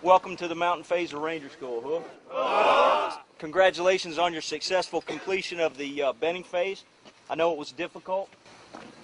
Welcome to the mountain phase of Ranger School. Congratulations on your successful completion of the bending phase. I know it was difficult,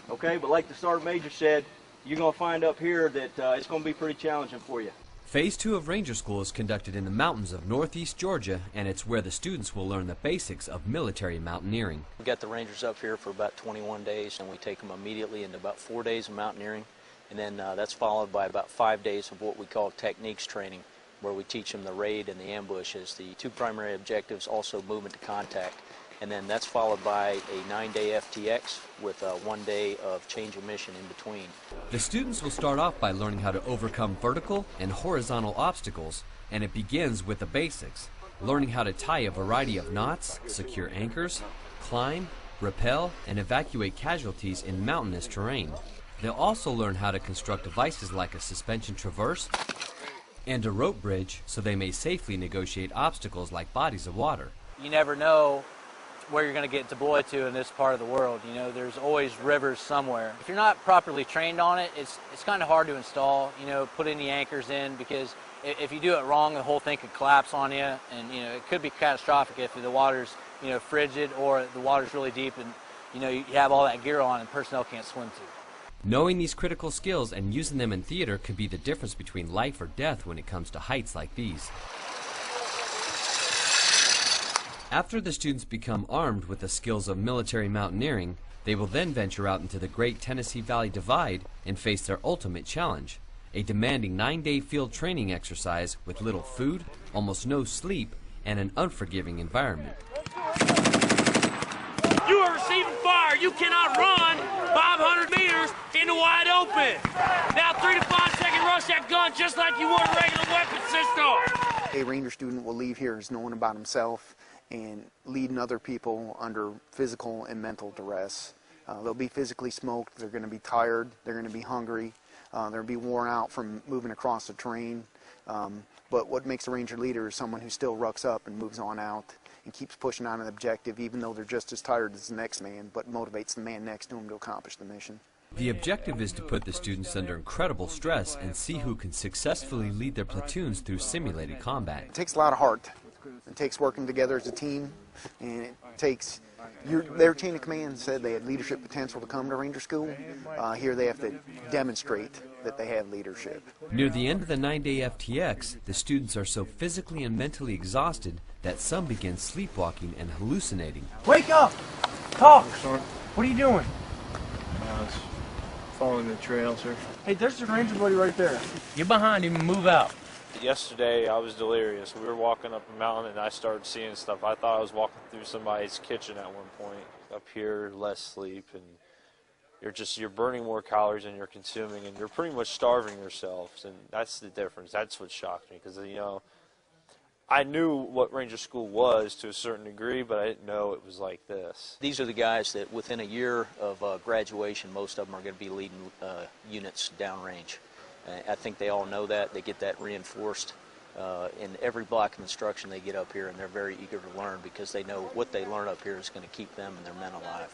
okay, but like the Sergeant Major said, you're going to find up here that it's going to be pretty challenging for you. Phase 2 of Ranger School is conducted in the mountains of northeast Georgia, and it's where the students will learn the basics of military mountaineering. We got the Rangers up here for about 21 days, and we take them immediately into about 4 days of mountaineering, and then that's followed by about 5 days of what we call techniques training, where we teach them the raid and the ambush as the two primary objectives, also movement to contact. And then that's followed by a 9-day FTX with 1 day of change of mission in between. The students will start off by learning how to overcome vertical and horizontal obstacles, and it begins with the basics, learning how to tie a variety of knots, secure anchors, climb, rappel, and evacuate casualties in mountainous terrain. They'll also learn how to construct devices like a suspension traverse and a rope bridge so they may safely negotiate obstacles like bodies of water. You never know where you're going to get deployed to in this part of the world. You know, there's always rivers somewhere. If you're not properly trained on it, it's kind of hard to install, you know, put any anchors in, because if you do it wrong, the whole thing could collapse on you, and, you know, it could be catastrophic if the water's, you know, frigid or the water's really deep and, you know, you have all that gear on and personnel can't swim to. Knowing these critical skills and using them in theater could be the difference between life or death when it comes to heights like these. After the students become armed with the skills of military mountaineering, they will then venture out into the Great Tennessee Valley Divide and face their ultimate challenge, a demanding 9-day field training exercise with little food, almost no sleep, and an unforgiving environment. You are receiving fire. You cannot run 500 meters in the wide open. Now 3 to 5 second rush that gun just like you would a regular weapon system. A Ranger student will leave here as knowing about himself and leading other people under physical and mental duress. They'll be physically smoked, they're going to be tired, they're going to be hungry, they're going to be worn out from moving across the terrain. But what makes a Ranger leader is someone who still rucks up and moves on out and keeps pushing on an objective even though they're just as tired as the next man, but motivates the man next to him to accomplish the mission. The objective is to put the students under incredible stress and see who can successfully lead their platoons through simulated combat. It takes a lot of heart. It takes working together as a team, and it takes their chain of command said they had leadership potential to come to Ranger School. Here they have to demonstrate that they have leadership. Near the end of the 9-day FTX, the students are so physically and mentally exhausted that some begin sleepwalking and hallucinating. Wake up! Talk! What are you doing? I was following the trail, sir. Hey, there's your Ranger buddy right there. Get behind him and move out. Yesterday, I was delirious. We were walking up a mountain, and I started seeing stuff. I thought I was walking through somebody's kitchen at one point. Up here, less sleep, and you're burning more calories than you're consuming, and you're pretty much starving yourselves, and that's the difference. That's what shocked me, because, you know, I knew what Ranger School was to a certain degree, but I didn't know it was like this. These are the guys that within a year of graduation, most of them are going to be leading units downrange. I think they all know that. They get that reinforced in every block of instruction they get up here, and they're very eager to learn because they know what they learn up here is going to keep them and their men alive.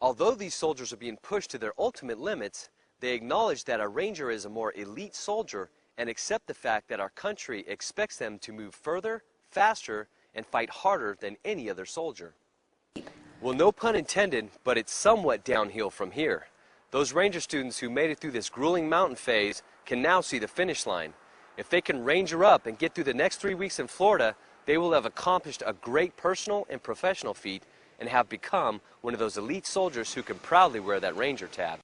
Although these soldiers are being pushed to their ultimate limits, they acknowledge that a Ranger is a more elite soldier and accept the fact that our country expects them to move further, faster, and fight harder than any other soldier. Well, no pun intended, but it's somewhat downhill from here. Those Ranger students who made it through this grueling mountain phase can now see the finish line. If they can Ranger up and get through the next 3 weeks in Florida, they will have accomplished a great personal and professional feat and have become one of those elite soldiers who can proudly wear that Ranger tab.